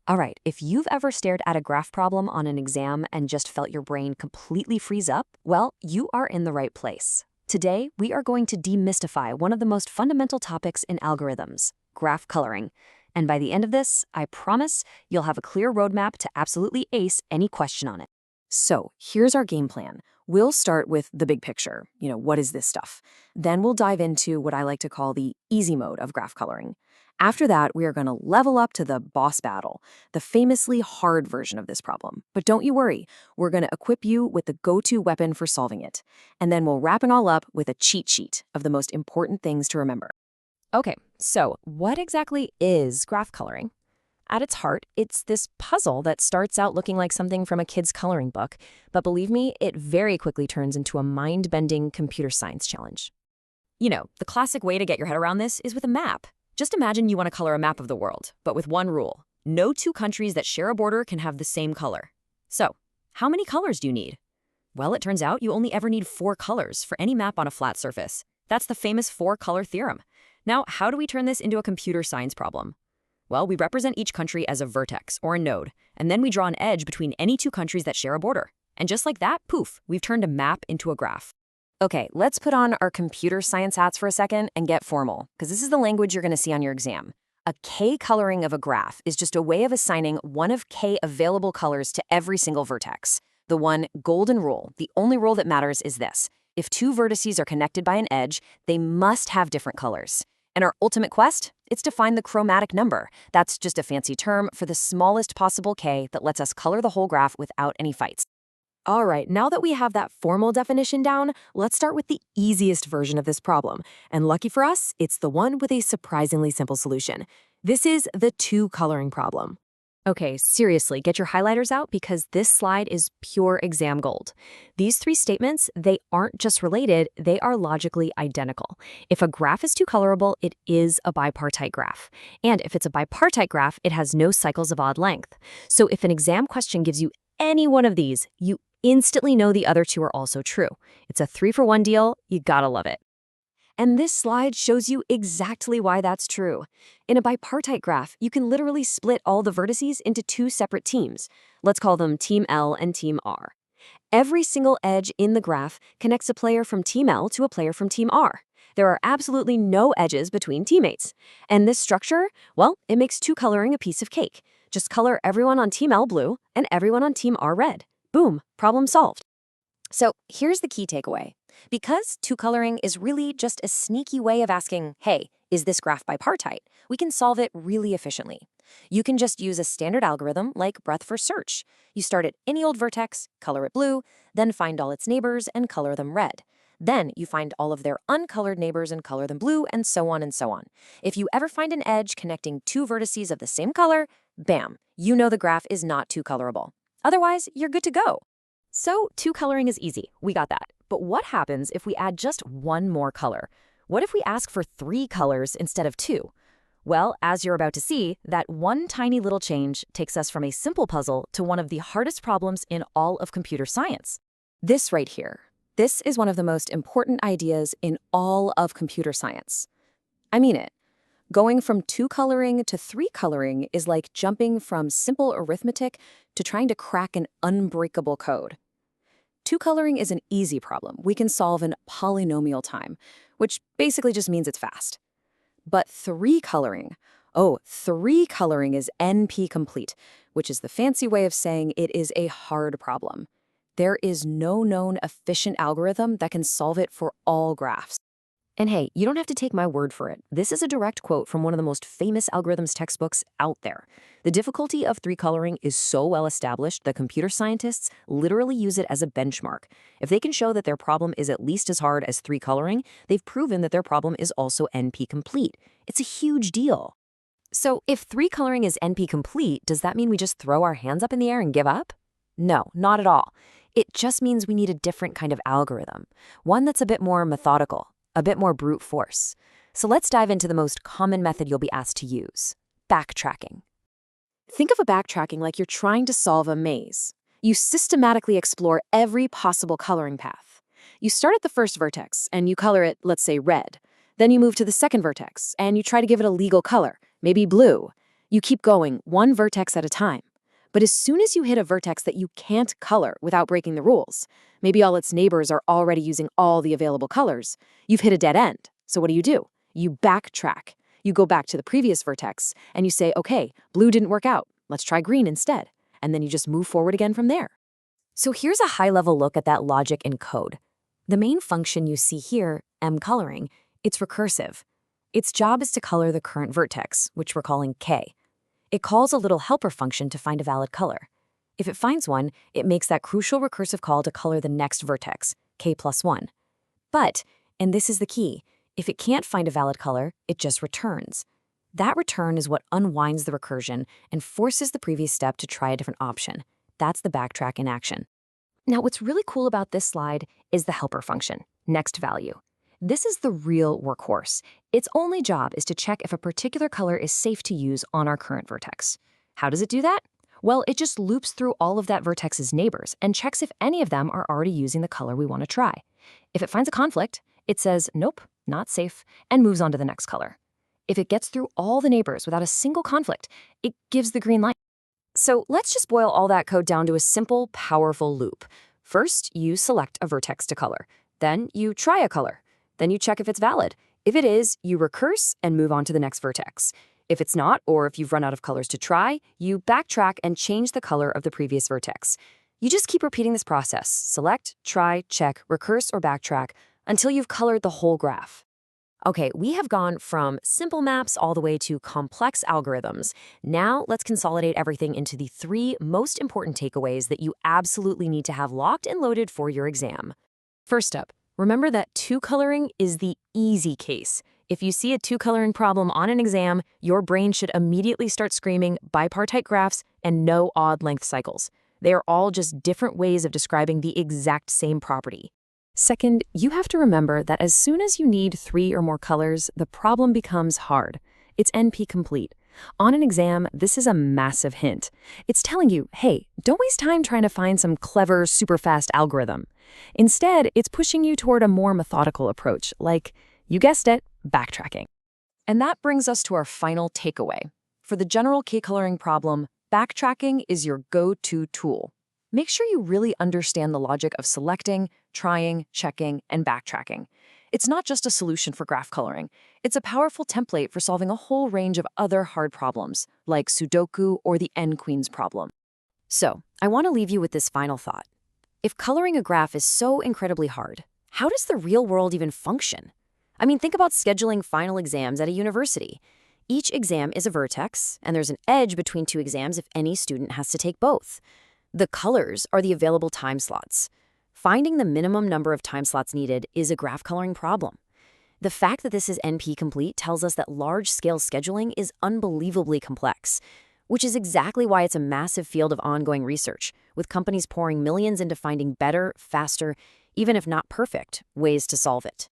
All right, if you've ever stared at a graph problem on an exam and just felt your brain completely freeze up, well, you are in the right place. Today, we are going to demystify one of the most fundamental topics in algorithms, graph coloring. And by the end of this, I promise you'll have a clear roadmap to absolutely ace any question on it. So, here's our game plan. We'll start with the big picture. What is this stuff? Then we'll dive into what I like to call the easy mode of graph coloring. After that, we are going to level up to the boss battle, the famously hard version of this problem. But don't you worry, we're going to equip you with the go-to weapon for solving it. And then we'll wrap it all up with a cheat sheet of the most important things to remember. Okay, so what exactly is graph coloring? At its heart, it's this puzzle that starts out looking like something from a kid's coloring book, but believe me, it very quickly turns into a mind-bending computer science challenge. The classic way to get your head around this is with a map. Just imagine you want to color a map of the world, but with one rule. No two countries that share a border can have the same color. So, how many colors do you need? Well, it turns out you only ever need 4 colors for any map on a flat surface. That's the famous 4-color theorem. Now, how do we turn this into a computer science problem? Well, we represent each country as a vertex, or a node, and then we draw an edge between any 2 countries that share a border. And just like that, poof, we've turned a map into a graph. Okay, let's put on our computer science hats for a second and get formal, because this is the language you're going to see on your exam. A K coloring of a graph is just a way of assigning one of K available colors to every single vertex. The one golden rule, the only rule that matters is this. If 2 vertices are connected by an edge, they must have different colors. And our ultimate quest? It's to find the chromatic number. That's just a fancy term for the smallest possible K that lets us color the whole graph without any fights. All right, now that we have that formal definition down, let's start with the easiest version of this problem. And lucky for us, it's the one with a surprisingly simple solution. This is the 2 coloring problem. Okay, seriously, get your highlighters out because this slide is pure exam gold. These 3 statements, they aren't just related, they are logically identical. If a graph is 2 colorable, it is a bipartite graph. And if it's a bipartite graph, it has no cycles of odd length. So if an exam question gives you any one of these, you instantly know the other 2 are also true. It's a 3-for-1 deal, you gotta love it. And this slide shows you exactly why that's true. In a bipartite graph, you can literally split all the vertices into 2 separate teams. Let's call them Team L and Team R. Every single edge in the graph connects a player from Team L to a player from Team R. There are absolutely no edges between teammates. And this structure, well, it makes 2 coloring a piece of cake. Just color everyone on Team L blue and everyone on Team R red. Boom, problem solved. So here's the key takeaway. Because 2 coloring is really just a sneaky way of asking, hey, is this graph bipartite? We can solve it really efficiently. You can just use a standard algorithm like breadth first search. You start at any old vertex, color it blue, then find all its neighbors and color them red. Then you find all of their uncolored neighbors and color them blue, and so on and so on. If you ever find an edge connecting 2 vertices of the same color, bam, you know the graph is not 2 colorable. Otherwise, you're good to go. So 2 coloring is easy, we got that. But what happens if we add just 1 more color? What if we ask for 3 colors instead of 2? Well, as you're about to see, that one tiny little change takes us from a simple puzzle to one of the hardest problems in all of computer science. This right here, this is one of the most important ideas in all of computer science. I mean it. Going from 2 coloring to 3 coloring is like jumping from simple arithmetic to trying to crack an unbreakable code. 2 coloring is an easy problem we can solve in polynomial time, which basically just means it's fast. But 3 coloring, 3 coloring is NP complete, which is the fancy way of saying it is a hard problem. There is no known efficient algorithm that can solve it for all graphs. And hey, you don't have to take my word for it. This is a direct quote from one of the most famous algorithms textbooks out there. The difficulty of 3 coloring is so well established that computer scientists literally use it as a benchmark. If they can show that their problem is at least as hard as 3 coloring, they've proven that their problem is also NP complete. It's a huge deal. So if 3 coloring is NP complete, does that mean we just throw our hands up in the air and give up? No, not at all. It just means we need a different kind of algorithm, one that's a bit more methodical, a bit more brute force. So let's dive into the most common method you'll be asked to use, backtracking. Think of a backtracking like you're trying to solve a maze. You systematically explore every possible coloring path. You start at the first vertex and you color it, let's say, red. Then you move to the second vertex and you try to give it a legal color, maybe blue. You keep going, one vertex at a time. But as soon as you hit a vertex that you can't color without breaking the rules, maybe all its neighbors are already using all the available colors, you've hit a dead end. So what do? You backtrack. You go back to the previous vertex and you say, okay, blue didn't work out. Let's try green instead. And then you just move forward again from there. So here's a high-level look at that logic in code. The main function you see here, mColoring, it's recursive. Its job is to color the current vertex, which we're calling K. It calls a little helper function to find a valid color. If it finds one, it makes that crucial recursive call to color the next vertex, K+1. But, and this is the key, if it can't find a valid color, it just returns. That return is what unwinds the recursion and forces the previous step to try a different option. That's the backtrack in action. Now, what's really cool about this slide is the helper function, next value. This is the real workhorse. Its only job is to check if a particular color is safe to use on our current vertex. How does it do that? Well, it just loops through all of that vertex's neighbors and checks if any of them are already using the color we want to try. If it finds a conflict, it says, nope, not safe, and moves on to the next color. If it gets through all the neighbors without a single conflict, it gives the green light. So let's just boil all that code down to a simple, powerful loop. First, you select a vertex to color. Then you try a color. Then you check if it's valid. If it is, you recurse and move on to the next vertex. If it's not, or if you've run out of colors to try, you backtrack and change the color of the previous vertex. You just keep repeating this process. Select, try, check, recurse, or backtrack until you've colored the whole graph. Okay, we have gone from simple maps all the way to complex algorithms. Now let's consolidate everything into the 3 most important takeaways that you absolutely need to have locked and loaded for your exam. First up, remember that 2-coloring is the easy case. If you see a 2-coloring problem on an exam, your brain should immediately start screaming bipartite graphs and no odd length cycles. They are all just different ways of describing the exact same property. Second, you have to remember that as soon as you need 3 or more colors, the problem becomes hard. It's NP-complete. On an exam, this is a massive hint. It's telling you, hey, don't waste time trying to find some clever, super fast algorithm. Instead, it's pushing you toward a more methodical approach, like, you guessed it, backtracking. And that brings us to our final takeaway. For the general K-coloring problem, backtracking is your go-to tool. Make sure you really understand the logic of selecting, trying, checking, and backtracking. It's not just a solution for graph coloring. It's a powerful template for solving a whole range of other hard problems, like Sudoku or the N-Queens problem. So, I want to leave you with this final thought. If coloring a graph is so incredibly hard, how does the real world even function? I mean, think about scheduling final exams at a university. Each exam is a vertex, and there's an edge between 2 exams if any student has to take both. The colors are the available time slots. Finding the minimum number of time slots needed is a graph coloring problem. The fact that this is NP-complete tells us that large-scale scheduling is unbelievably complex, which is exactly why it's a massive field of ongoing research, with companies pouring millions into finding better, faster, even if not perfect, ways to solve it.